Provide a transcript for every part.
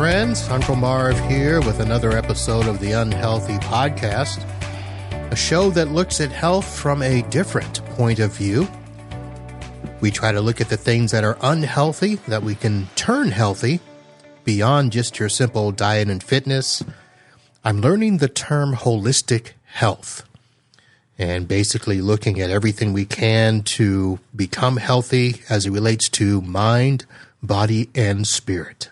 friends. Uncle Marv here with another episode of the Unhealthy Podcast, a show that looks at health from a different point of view. We try to look at the things that are unhealthy that we can turn healthy beyond just your simple diet and fitness. I'm learning the term holistic health and basically looking at everything we can to become healthy as it relates to mind, body, and spirit.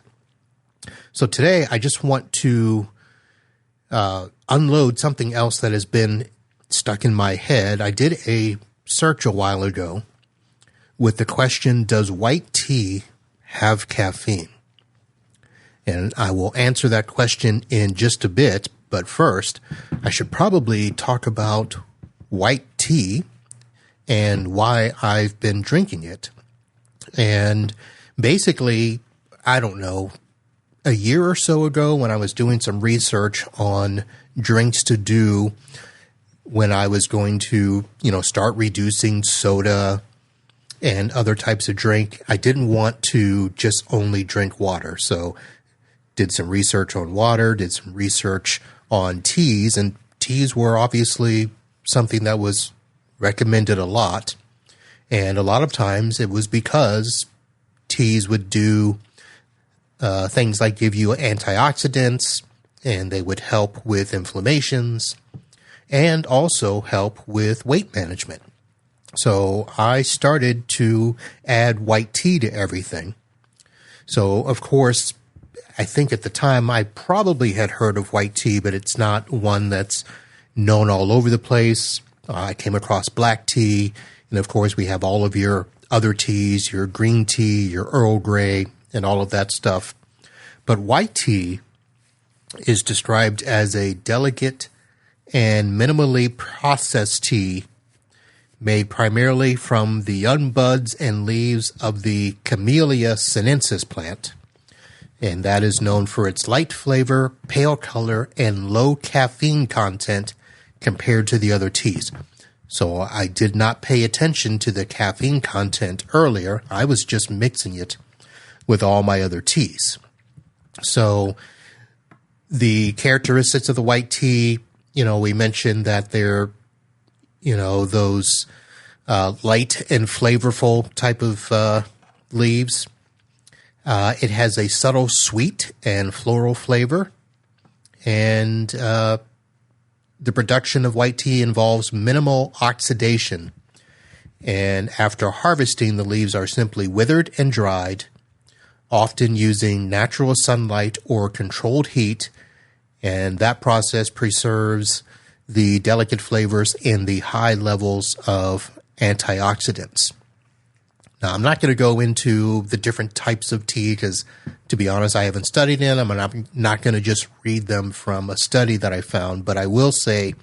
So today, I just want to unload something else that has been stuck in my head. I did a search a while ago with the question, does white tea have caffeine? And I will answer that question in just a bit. But first, I should probably talk about white tea and why I've been drinking it. And basically, I don't know, a year or so ago when I was doing some research on drinks to do when I was going to, start reducing soda and other types of drink, I didn't want to just only drink water. So did some research on water, did some research on teas, and teas were obviously something that was recommended a lot. And a lot of times it was because teas would do things like give you antioxidants, and they would help with inflammations and also help with weight management. So I started to add white tea to everything. So, of course, I think at the time I probably had heard of white tea, but it's not one that's known all over the place. I came across black tea, and of course we have all of your other teas, your green tea, your Earl Grey, and all of that stuff. But white tea is described as a delicate and minimally processed tea made primarily from the young buds and leaves of the Camellia sinensis plant. And that is known for its light flavor, pale color, and low caffeine content compared to the other teas. So I did not pay attention to the caffeine content earlier. I was just mixing it with all my other teas. So the characteristics of the white tea, we mentioned that they're, those light and flavorful type of leaves. It has a subtle sweet and floral flavor. And the production of white tea involves minimal oxidation. And after harvesting, the leaves are simply withered and dried, often using natural sunlight or controlled heat, and that process preserves the delicate flavors and the high levels of antioxidants. Now, I'm not going to go into the different types of tea because, to be honest, I haven't studied them. I'm not going to just read them from a study that I found, but I will say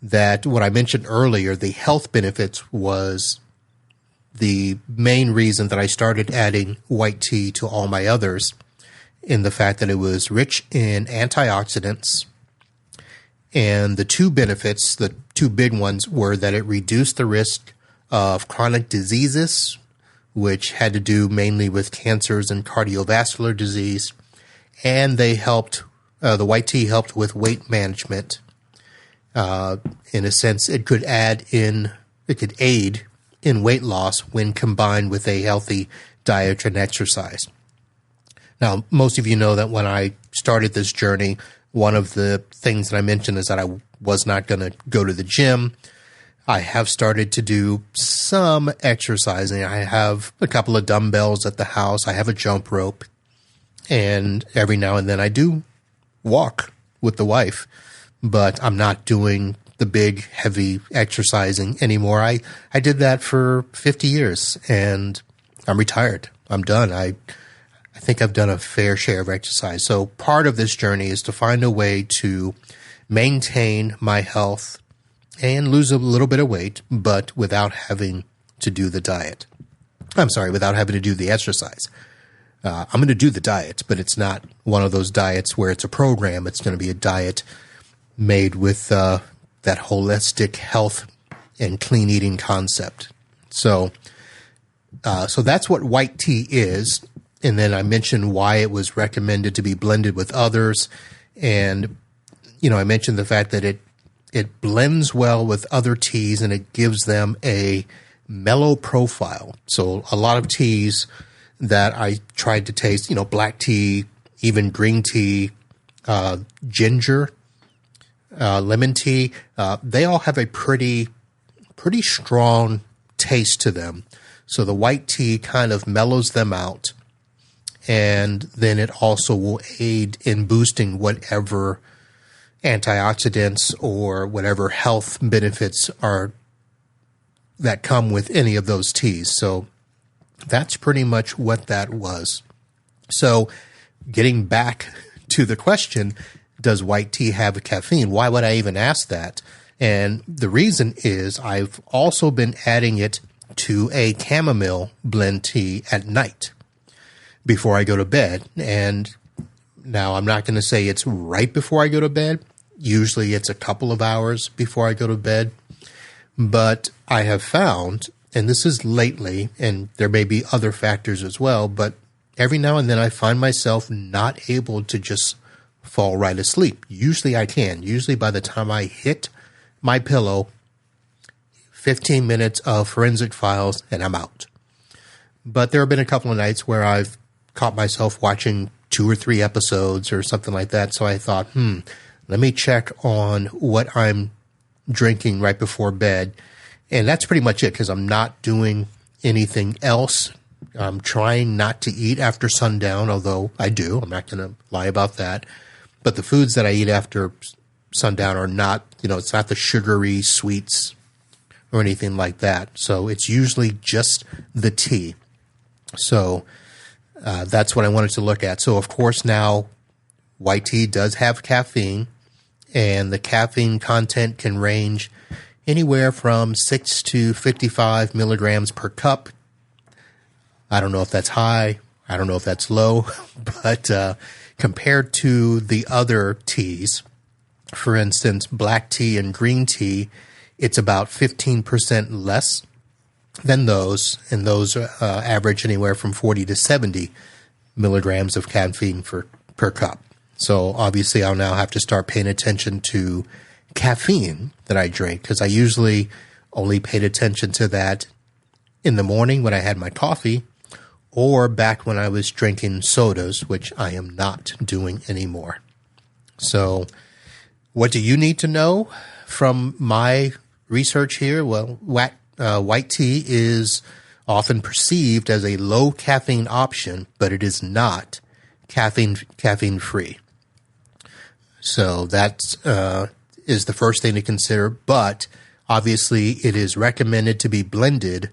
that what I mentioned earlier, the health benefits, was the main reason that I started adding white tea to all my others, in the fact that it was rich in antioxidants. And the two benefits, the two big ones, were that it reduced the risk of chronic diseases, which had to do mainly with cancers and cardiovascular disease. And they helped, the white tea helped with weight management. In a sense, it could aid in weight loss when combined with a healthy diet and exercise. Now, most of you know that when I started this journey, one of the things that I mentioned is that I was not going to go to the gym. I have started to do some exercising. I have a couple of dumbbells at the house. I have a jump rope. And every now and then I do walk with the wife, but I'm not doing the big, heavy exercising anymore. I did that for 50 years, and I'm retired. I'm done. I think I've done a fair share of exercise. So part of this journey is to find a way to maintain my health and lose a little bit of weight, but without having to do the diet. Without having to do the exercise. I'm going to do the diet, but it's not one of those diets where it's a program. It's going to be a diet made with that holistic health and clean eating concept. So that's what white tea is. And then I mentioned why it was recommended to be blended with others. And, I mentioned the fact that it blends well with other teas and it gives them a mellow profile. So a lot of teas that I tried to taste, black tea, even green tea, ginger, lemon tea, they all have a pretty strong taste to them. So the white tea kind of mellows them out. And then it also will aid in boosting whatever antioxidants or whatever health benefits are that come with any of those teas. So that's pretty much what that was. So getting back to the question, does white tea have caffeine? Why would I even ask that? And the reason is I've also been adding it to a chamomile blend tea at night before I go to bed. And now I'm not going to say it's right before I go to bed. Usually it's a couple of hours before I go to bed. But I have found, and this is lately, and there may be other factors as well, but every now and then I find myself not able to just fall right asleep. Usually I can. Usually by the time I hit my pillow, 15 minutes of forensic files and I'm out. But there have been a couple of nights where I've caught myself watching 2 or 3 episodes or something like that. So I thought, let me check on what I'm drinking right before bed. And that's pretty much it because I'm not doing anything else. I'm trying not to eat after sundown, although I do. I'm not going to lie about that. But the foods that I eat after sundown are not, it's not the sugary sweets or anything like that. So it's usually just the tea. So that's what I wanted to look at. So, of course, now white tea does have caffeine, and the caffeine content can range anywhere from 6 to 55 milligrams per cup. I don't know if that's high. I don't know if that's low. But compared to the other teas, for instance, black tea and green tea, it's about 15% less than those, and those average anywhere from 40 to 70 milligrams of caffeine per cup. So obviously I'll now have to start paying attention to caffeine that I drink, because I usually only paid attention to that in the morning when I had my coffee, or back when I was drinking sodas, which I am not doing anymore. So what do you need to know from my research here? Well, white tea is often perceived as a low caffeine option, but it is not caffeine free. So that is the first thing to consider. But obviously, it is recommended to be blended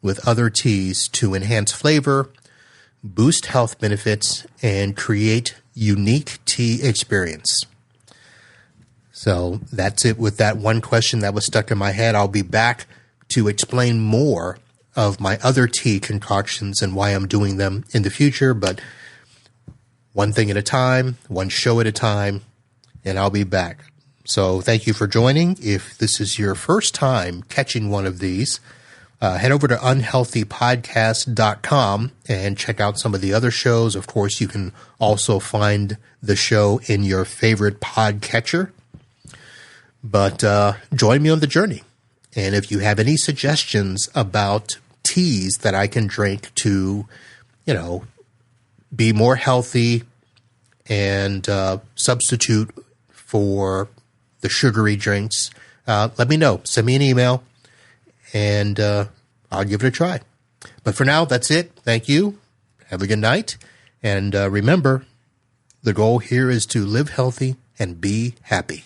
with other teas to enhance flavor, boost health benefits, and create unique tea experience. So that's it with that one question that was stuck in my head. I'll be back to explain more of my other tea concoctions and why I'm doing them in the future, but one thing at a time, one show at a time, and I'll be back. So thank you for joining. If this is your first time catching one of these, head over to unhealthypodcast.com and check out some of the other shows. Of course, you can also find the show in your favorite podcatcher. But join me on the journey. And if you have any suggestions about teas that I can drink to, be more healthy and substitute for the sugary drinks, let me know. Send me an email, and I'll give it a try. But for now, that's it. Thank you. Have a good night. And remember, the goal here is to live healthy and be happy.